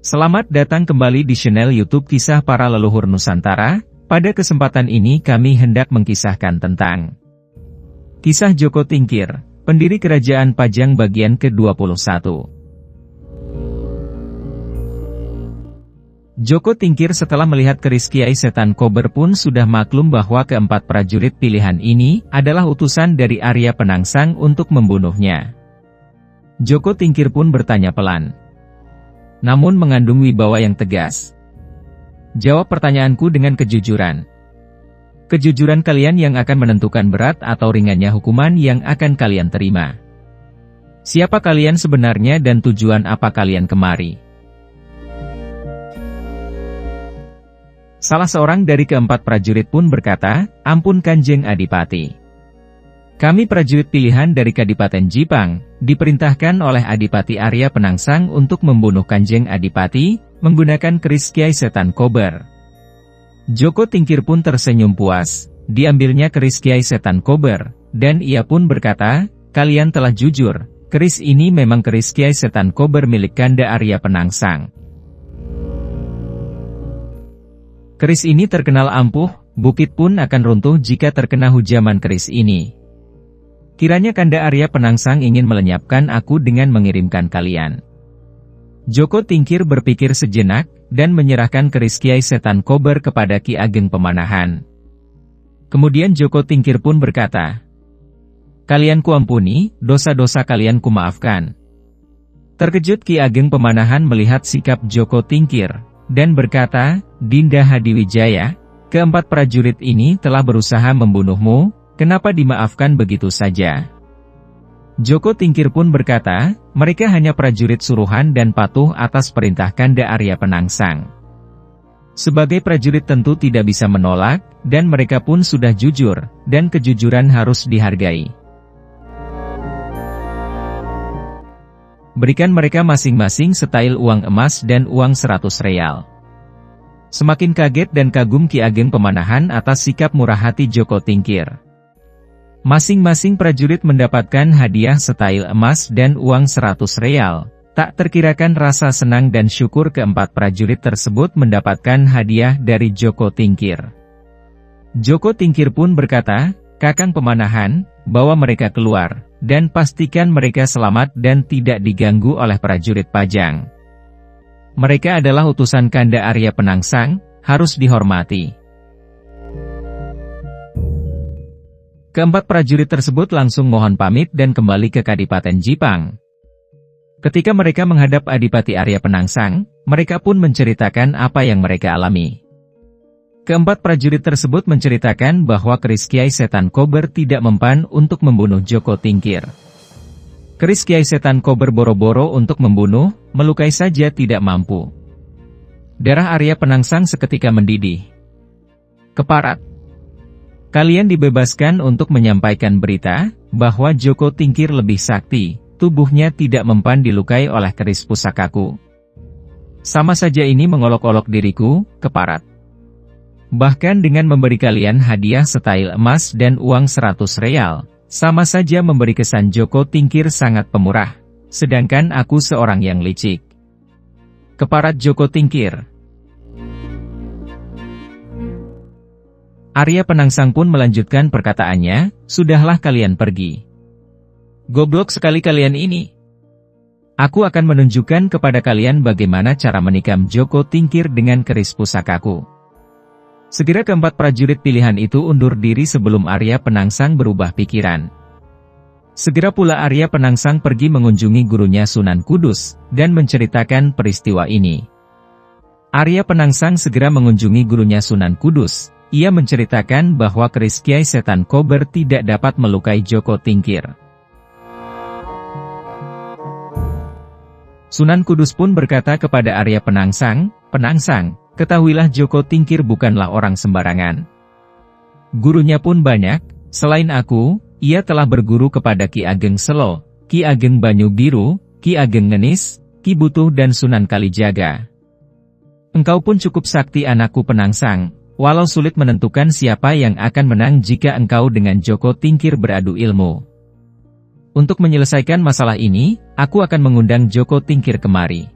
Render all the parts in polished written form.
Selamat datang kembali di channel YouTube Kisah Para Leluhur Nusantara. Pada kesempatan ini kami hendak mengkisahkan tentang kisah Joko Tingkir, pendiri Kerajaan Pajang bagian ke-21. Joko Tingkir setelah melihat keris Kiai Setan Kober pun sudah maklum bahwa keempat prajurit pilihan ini adalah utusan dari Arya Penangsang untuk membunuhnya. Joko Tingkir pun bertanya pelan, namun mengandung wibawa yang tegas. Jawab pertanyaanku dengan kejujuran. Kejujuran kalian yang akan menentukan berat atau ringannya hukuman yang akan kalian terima. Siapa kalian sebenarnya dan tujuan apa kalian kemari? Salah seorang dari keempat prajurit pun berkata, "Ampun Kanjeng Adipati. Kami prajurit pilihan dari Kadipaten Jipang, diperintahkan oleh Adipati Arya Penangsang untuk membunuh Kanjeng Adipati, menggunakan keris Kiai Setan Kober." Joko Tingkir pun tersenyum puas, diambilnya keris Kiai Setan Kober, dan ia pun berkata, "Kalian telah jujur, keris ini memang keris Kiai Setan Kober milik Kanda Arya Penangsang. Keris ini terkenal ampuh, bukit pun akan runtuh jika terkena hujaman keris ini. Kiranya Kanda Arya Penangsang ingin melenyapkan aku dengan mengirimkan kalian." Joko Tingkir berpikir sejenak, dan menyerahkan keris Kiai Setan Kober kepada Ki Ageng Pemanahan. Kemudian Joko Tingkir pun berkata, "Kalian kuampuni, dosa-dosa kalian kumaafkan." Terkejut Ki Ageng Pemanahan melihat sikap Joko Tingkir, dan berkata, "Dinda Hadiwijaya, keempat prajurit ini telah berusaha membunuhmu, kenapa dimaafkan begitu saja?" Joko Tingkir pun berkata, "Mereka hanya prajurit suruhan dan patuh atas perintah Kanda Arya Penangsang. Sebagai prajurit tentu tidak bisa menolak, dan mereka pun sudah jujur, dan kejujuran harus dihargai. Berikan mereka masing-masing setail uang emas dan uang 100 real." Semakin kaget dan kagum Ki Ageng Pemanahan atas sikap murah hati Joko Tingkir. Masing-masing prajurit mendapatkan hadiah setail emas dan uang 100 real. Tak terkirakan rasa senang dan syukur keempat prajurit tersebut mendapatkan hadiah dari Joko Tingkir. Joko Tingkir pun berkata, "Kakang Pemanahan, bawa mereka keluar, dan pastikan mereka selamat dan tidak diganggu oleh prajurit Pajang. Mereka adalah utusan Kanda Arya Penangsang, harus dihormati." Keempat prajurit tersebut langsung mohon pamit dan kembali ke Kadipaten Jipang. Ketika mereka menghadap Adipati Arya Penangsang, mereka pun menceritakan apa yang mereka alami. Keempat prajurit tersebut menceritakan bahwa keris Kiai Setan Kober tidak mempan untuk membunuh Joko Tingkir. Keris Kiai Setan Kober boro-boro untuk membunuh, melukai saja tidak mampu. Darah Arya Penangsang seketika mendidih. "Keparat, kalian dibebaskan untuk menyampaikan berita, bahwa Joko Tingkir lebih sakti, tubuhnya tidak mempan dilukai oleh keris pusakaku. Sama saja ini mengolok-olok diriku, Keparat. Bahkan dengan memberi kalian hadiah setail emas dan uang 100 real, sama saja memberi kesan Joko Tingkir sangat pemurah, sedangkan aku seorang yang licik. Keparat Joko Tingkir." Arya Penangsang pun melanjutkan perkataannya, "Sudahlah kalian pergi. Goblok sekali kalian ini. Aku akan menunjukkan kepada kalian bagaimana cara menikam Joko Tingkir dengan keris pusakaku." Segera keempat prajurit pilihan itu undur diri sebelum Arya Penangsang berubah pikiran. Segera pula Arya Penangsang pergi mengunjungi gurunya Sunan Kudus, dan menceritakan peristiwa ini. Arya Penangsang segera mengunjungi gurunya Sunan Kudus. Ia menceritakan bahwa keris Kiai Setan Kober tidak dapat melukai Joko Tingkir. Sunan Kudus pun berkata kepada Arya Penangsang, "Penangsang, ketahuilah Joko Tingkir bukanlah orang sembarangan. Gurunya pun banyak, selain aku, ia telah berguru kepada Ki Ageng Selo, Ki Ageng Banyu Biru, Ki Ageng Ngenis, Ki Butuh dan Sunan Kalijaga. Engkau pun cukup sakti anakku Penangsang. Walau sulit menentukan siapa yang akan menang jika engkau dengan Joko Tingkir beradu ilmu. Untuk menyelesaikan masalah ini, aku akan mengundang Joko Tingkir kemari.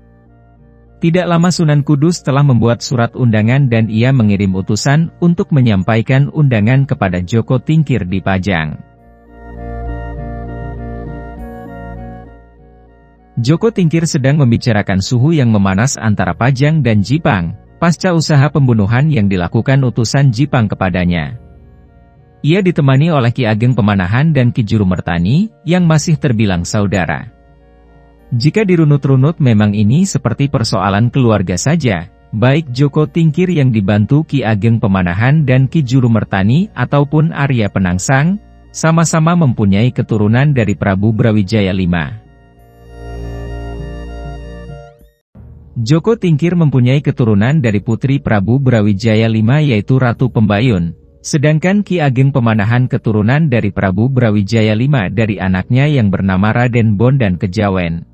Tidak lama Sunan Kudus telah membuat surat undangan dan ia mengirim utusan untuk menyampaikan undangan kepada Joko Tingkir di Pajang. Joko Tingkir sedang membicarakan suhu yang memanas antara Pajang dan Jipang, pasca usaha pembunuhan yang dilakukan utusan Jipang kepadanya. Ia ditemani oleh Ki Ageng Pemanahan dan Ki Jurumertani, yang masih terbilang saudara. Jika dirunut-runut memang ini seperti persoalan keluarga saja, baik Joko Tingkir yang dibantu Ki Ageng Pemanahan dan Ki Jurumertani ataupun Arya Penangsang, sama-sama mempunyai keturunan dari Prabu Brawijaya V. Joko Tingkir mempunyai keturunan dari putri Prabu Brawijaya V yaitu Ratu Pembayun, sedangkan Ki Ageng Pemanahan keturunan dari Prabu Brawijaya V dari anaknya yang bernama Raden Bondan Kejawen.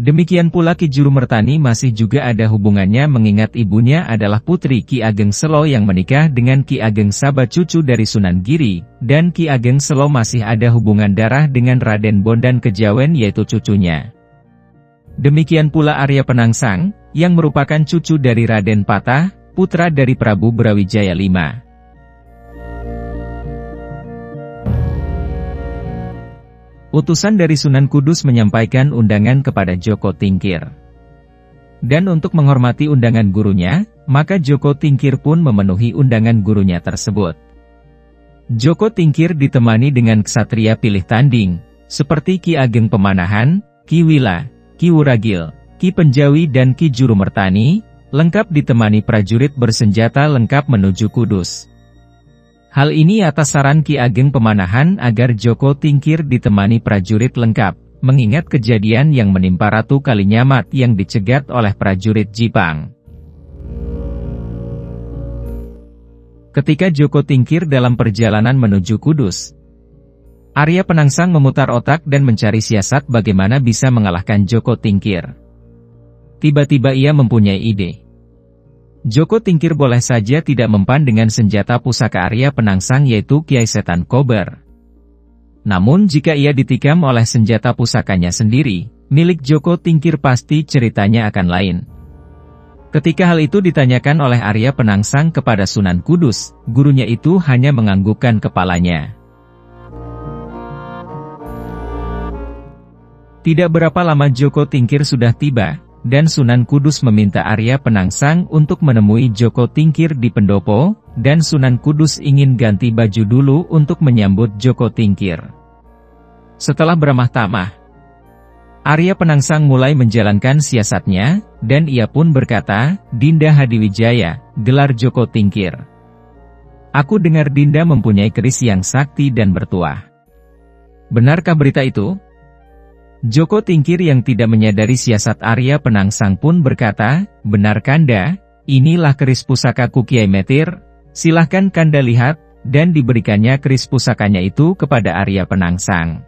Demikian pula Ki Jurumertani masih juga ada hubungannya mengingat ibunya adalah putri Ki Ageng Selo yang menikah dengan Ki Ageng Saba cucu dari Sunan Giri, dan Ki Ageng Selo masih ada hubungan darah dengan Raden Bondan Kejawen yaitu cucunya. Demikian pula Arya Penangsang, yang merupakan cucu dari Raden Patah, putra dari Prabu Brawijaya V. Utusan dari Sunan Kudus menyampaikan undangan kepada Joko Tingkir. Dan untuk menghormati undangan gurunya, maka Joko Tingkir pun memenuhi undangan gurunya tersebut. Joko Tingkir ditemani dengan ksatria pilih tanding, seperti Ki Ageng Pemanahan, Ki Wila, Ki Wuragil, Ki Penjawi dan Ki Jurumertani, lengkap ditemani prajurit bersenjata lengkap menuju Kudus. Hal ini atas saran Ki Ageng Pemanahan agar Joko Tingkir ditemani prajurit lengkap, mengingat kejadian yang menimpa Ratu Kalinyamat yang dicegat oleh prajurit Jipang. Ketika Joko Tingkir dalam perjalanan menuju Kudus, Arya Penangsang memutar otak dan mencari siasat bagaimana bisa mengalahkan Joko Tingkir. Tiba-tiba ia mempunyai ide. Joko Tingkir boleh saja tidak mempan dengan senjata pusaka Arya Penangsang yaitu Kiai Setan Kober. Namun jika ia ditikam oleh senjata pusakanya sendiri, milik Joko Tingkir pasti ceritanya akan lain. Ketika hal itu ditanyakan oleh Arya Penangsang kepada Sunan Kudus, gurunya itu hanya menganggukkan kepalanya. Tidak berapa lama Joko Tingkir sudah tiba, dan Sunan Kudus meminta Arya Penangsang untuk menemui Joko Tingkir di pendopo, dan Sunan Kudus ingin ganti baju dulu untuk menyambut Joko Tingkir. Setelah beramah tamah, Arya Penangsang mulai menjalankan siasatnya, dan ia pun berkata, "Dinda Hadiwijaya, gelar Joko Tingkir. Aku dengar Dinda mempunyai keris yang sakti dan bertuah. Benarkah berita itu?" Joko Tingkir yang tidak menyadari siasat Arya Penangsang pun berkata, "Benar Kanda, inilah keris pusakaku Kiai Metir, silahkan Kanda lihat," dan diberikannya keris pusakanya itu kepada Arya Penangsang.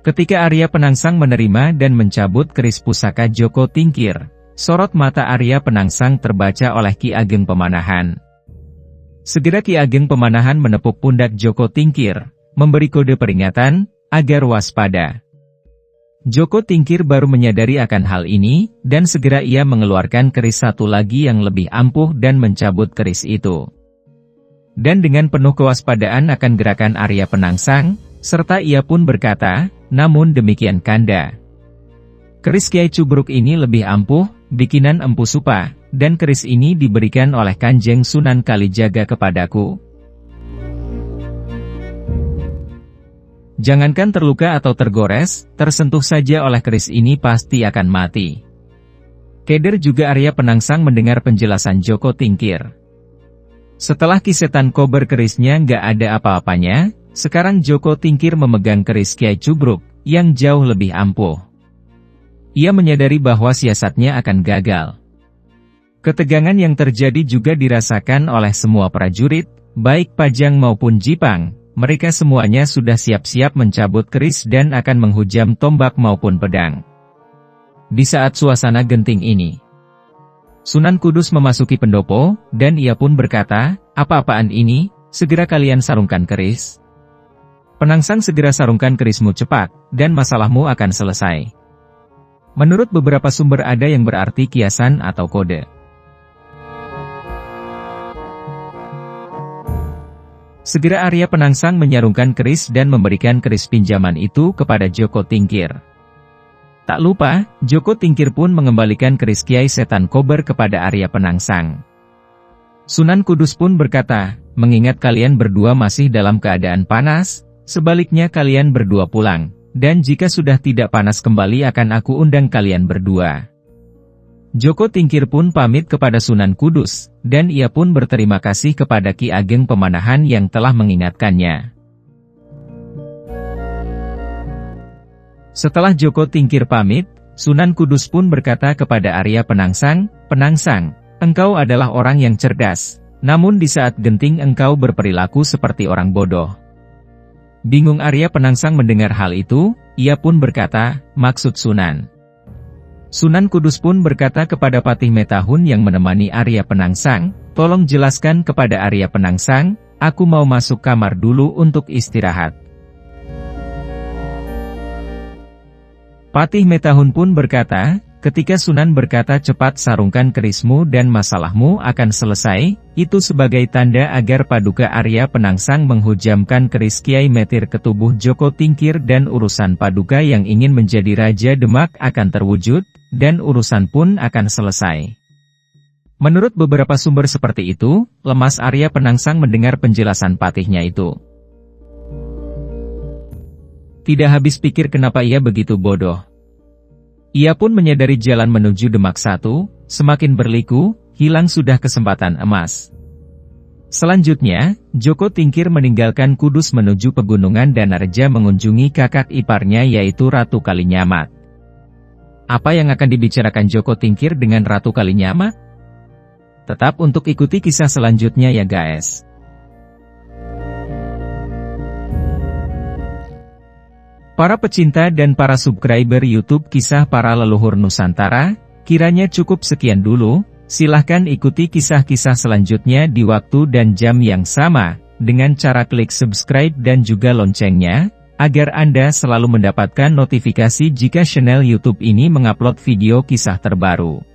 Ketika Arya Penangsang menerima dan mencabut keris pusaka Joko Tingkir, sorot mata Arya Penangsang terbaca oleh Ki Ageng Pemanahan. Segera Ki Ageng Pemanahan menepuk pundak Joko Tingkir, memberi kode peringatan, agar waspada. Joko Tingkir baru menyadari akan hal ini, dan segera ia mengeluarkan keris satu lagi yang lebih ampuh dan mencabut keris itu. Dan dengan penuh kewaspadaan akan gerakan Arya Penangsang, serta ia pun berkata, "Namun demikian Kanda, keris Kiai Cubruk ini lebih ampuh, bikinan Empu Supa, dan keris ini diberikan oleh Kanjeng Sunan Kalijaga kepadaku. Jangankan terluka atau tergores, tersentuh saja oleh keris ini pasti akan mati." Keder juga Arya Penangsang mendengar penjelasan Joko Tingkir. Setelah Ki Setan Kober kerisnya nggak ada apa-apanya, sekarang Joko Tingkir memegang keris Kiai Cubruk, yang jauh lebih ampuh. Ia menyadari bahwa siasatnya akan gagal. Ketegangan yang terjadi juga dirasakan oleh semua prajurit, baik Pajang maupun Jipang. Mereka semuanya sudah siap-siap mencabut keris dan akan menghujam tombak maupun pedang. Di saat suasana genting ini, Sunan Kudus memasuki pendopo, dan ia pun berkata, "Apa-apaan ini? Segera kalian sarungkan keris." Penangsang segera sarungkan kerismu cepat, dan masalahmu akan selesai. Menurut beberapa sumber ada yang berarti kiasan atau kode. Segera Arya Penangsang menyarungkan keris dan memberikan keris pinjaman itu kepada Joko Tingkir. Tak lupa, Joko Tingkir pun mengembalikan keris Kiai Setan Kober kepada Arya Penangsang. Sunan Kudus pun berkata, mengingat kalian berdua masih dalam keadaan panas, sebaliknya kalian berdua pulang, dan jika sudah tidak panas kembali akan aku undang kalian berdua. Joko Tingkir pun pamit kepada Sunan Kudus, dan ia pun berterima kasih kepada Ki Ageng Pemanahan yang telah mengingatkannya. Setelah Joko Tingkir pamit, Sunan Kudus pun berkata kepada Arya Penangsang, "Penangsang, engkau adalah orang yang cerdas, namun di saat genting engkau berperilaku seperti orang bodoh." Bingung Arya Penangsang mendengar hal itu, ia pun berkata, "Maksud Sunan?" Sunan Kudus pun berkata kepada Patih Metahun yang menemani Arya Penangsang, "Tolong jelaskan kepada Arya Penangsang, aku mau masuk kamar dulu untuk istirahat." Patih Metahun pun berkata, ketika Sunan berkata cepat sarungkan kerismu dan masalahmu akan selesai, itu sebagai tanda agar Paduka Arya Penangsang menghujamkan keris Kiai Metir ke tubuh Joko Tingkir dan urusan Paduka yang ingin menjadi Raja Demak akan terwujud, dan urusan pun akan selesai. Menurut beberapa sumber seperti itu, lemas Arya Penangsang mendengar penjelasan patihnya itu. Tidak habis pikir kenapa ia begitu bodoh. Ia pun menyadari jalan menuju Demak satu, semakin berliku, hilang sudah kesempatan emas. Selanjutnya, Joko Tingkir meninggalkan Kudus menuju pegunungan Danarja mengunjungi kakak iparnya yaitu Ratu Kalinyamat. Apa yang akan dibicarakan Joko Tingkir dengan Ratu Kalinyamat? Tetap untuk ikuti kisah selanjutnya ya guys. Para pecinta dan para subscriber YouTube Kisah Para Leluhur Nusantara, kiranya cukup sekian dulu, silahkan ikuti kisah-kisah selanjutnya di waktu dan jam yang sama, dengan cara klik subscribe dan juga loncengnya, agar Anda selalu mendapatkan notifikasi jika channel YouTube ini mengupload video kisah terbaru.